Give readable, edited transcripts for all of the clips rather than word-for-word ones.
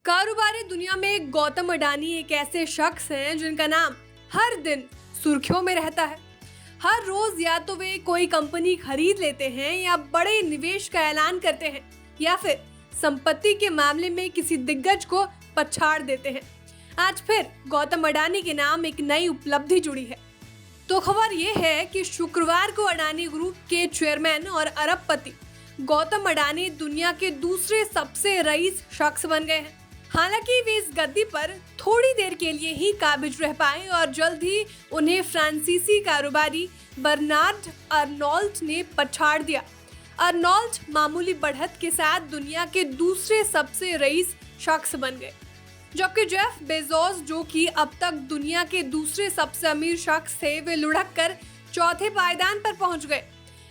कारोबारी दुनिया में गौतम अडानी एक ऐसे शख्स हैं जिनका नाम हर दिन सुर्खियों में रहता है। हर रोज या तो वे कोई कंपनी खरीद लेते हैं या बड़े निवेश का ऐलान करते हैं या फिर संपत्ति के मामले में किसी दिग्गज को पछाड़ देते हैं। आज फिर गौतम अडानी के नाम एक नई उपलब्धि जुड़ी है। तो खबर ये है कि शुक्रवार को अडानी ग्रुप के चेयरमैन और अरबपति गौतम अडानी दुनिया के दूसरे सबसे रईस शख्स बन गए हैं। हालांकि वे इस गद्दी पर थोड़ी देर के लिए ही काबिज रह पाए और जल्द ही उन्हें फ्रांसीसी कारोबारी बर्नार्ड अर्नोल्ट ने पछाड़ दिया। अर्नोल्ट मामूली बढ़त के साथ दुनिया के दूसरे सबसे रईस शख्स बन गए, जबकि जेफ बेजोस, जो कि अब तक दुनिया के दूसरे सबसे अमीर शख्स थे, वे लुढ़क कर चौथे पायदान पर पहुंच गए।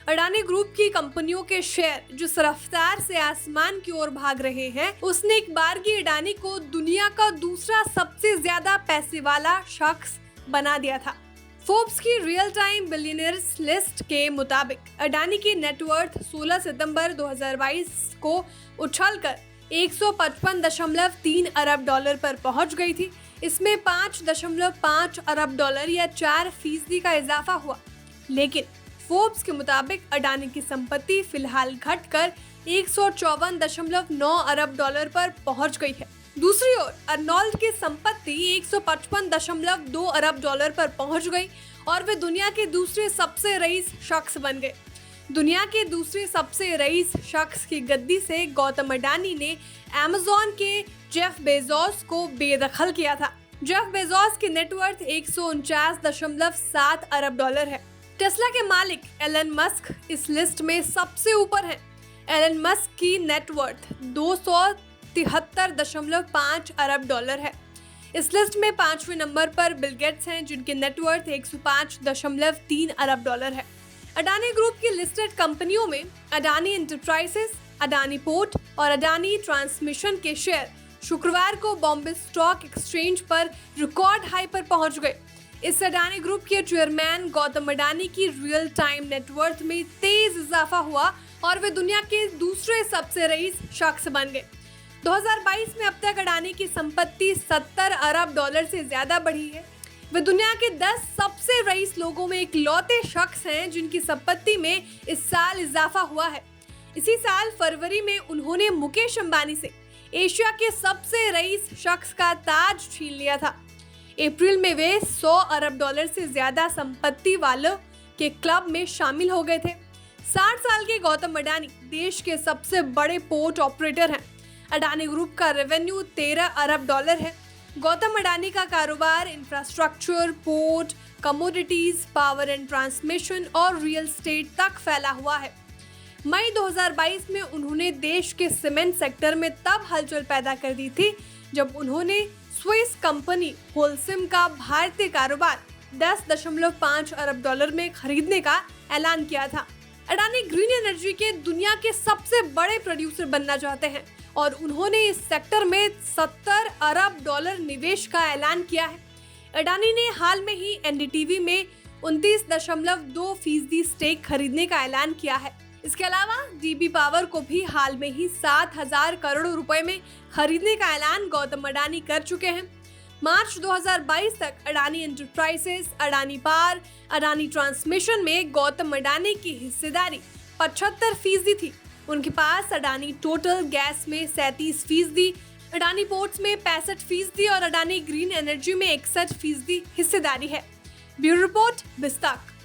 अडानी ग्रुप की कंपनियों के शेयर जिस रफ्तार से आसमान की ओर भाग रहे हैं, उसने एक बारगी अडानी को दुनिया का दूसरा सबसे ज्यादा पैसे वाला शख्स बना दिया था। फोर्ब्स की रियल टाइम बिलियनियर्स लिस्ट के मुताबिक अडानी की नेटवर्थ 16 सितंबर 2022 को उछलकर 155.3 अरब डॉलर पर पहुंच गई थी। इसमें 5.5 अरब डॉलर या 4% का इजाफा हुआ। लेकिन फोर्ब्स के मुताबिक अडानी की संपत्ति फिलहाल घटकर 154.9 अरब डॉलर पर पहुंच गई है। दूसरी ओर अर्नोल्ट की संपत्ति 155.2 अरब डॉलर पर पहुंच गई और वे दुनिया के दूसरे सबसे रईस शख्स बन गए। दुनिया के दूसरे सबसे रईस शख्स की गद्दी से गौतम अडानी ने अमेज़न के जेफ बेजोस को बेदखल किया था। जेफ बेजोस की नेटवर्थ 149.7 अरब डॉलर है। टेस्ला के मालिक एलन मस्क इस लिस्ट में सबसे ऊपर हैं। एलन मस्क की नेटवर्थ 273.5 अरब डॉलर है। इस लिस्ट में 5वें नंबर पर बिल गेट्स हैं, जिनकी नेटवर्थ 105.3 अरब डॉलर है। अडानी ग्रुप की लिस्टेड कंपनियों में अडानी एंटरप्राइजेस, अडानी पोर्ट और अडानी ट्रांसमिशन के शेयर शुक्रवार को बॉम्बे स्टॉक एक्सचेंज पर रिकॉर्ड हाई पर पहुंच गए। इस अडानी ग्रुप के चेयरमैन गौतम अडानी की रियल टाइम नेटवर्थ में तेज इजाफा हुआ और वे दुनिया के दूसरे सबसे रईस शख्स बन गए। 2022 में अब तक अडानी की संपत्ति 70 अरब डॉलर से ज्यादा बढ़ी है। वे दुनिया के 10 सबसे रईस लोगों में इकलौते शख्स हैं जिनकी संपत्ति में इस साल इजाफा हुआ है। इसी साल फरवरी में उन्होंने मुकेश अंबानी से एशिया के सबसे रईस शख्स का ताज छीन लिया था। अप्रैल में वे 100 अरब डॉलर से ज्यादा संपत्ति वालों के क्लब में शामिल हो गए थे। 60 साल के गौतम अडानी देश के सबसे बड़े पोर्ट ऑपरेटर हैं। अडानी ग्रुप का रेवेन्यू 13 अरब डॉलर है। गौतम अडानी का कारोबार infrastructure, port, commodities, power and transmission और रियल एस्टेट तक फैला हुआ है। मई 2022 में उन्होंने देश के सीमेंट सेक्टर में तब हलचल पैदा कर दी थी जब उन्होंने स्विस कंपनी होलसिम का भारतीय कारोबार 10.5 अरब डॉलर में खरीदने का ऐलान किया था। अडानी ग्रीन एनर्जी के दुनिया के सबसे बड़े प्रोड्यूसर बनना चाहते हैं और उन्होंने इस सेक्टर में 70 अरब डॉलर निवेश का ऐलान किया है। अडानी ने हाल में ही एनडीटीवी में 29.2% स्टेक खरीदने का ऐलान किया है। इसके अलावा डीबी पावर को भी हाल में ही 7,000 करोड़ रुपए में खरीदने का ऐलान गौतम अडानी कर चुके हैं। मार्च 2022 तक Adani enterprises, Adani power, Adani transmission में गौतम अडानी की हिस्सेदारी 75% थी। उनके पास अडानी टोटल गैस में 37%, अडानी पोर्ट्स में 65% और अडानी ग्रीन एनर्जी में 61% हिस्सेदारी है। Bureau report, बिस्ताक।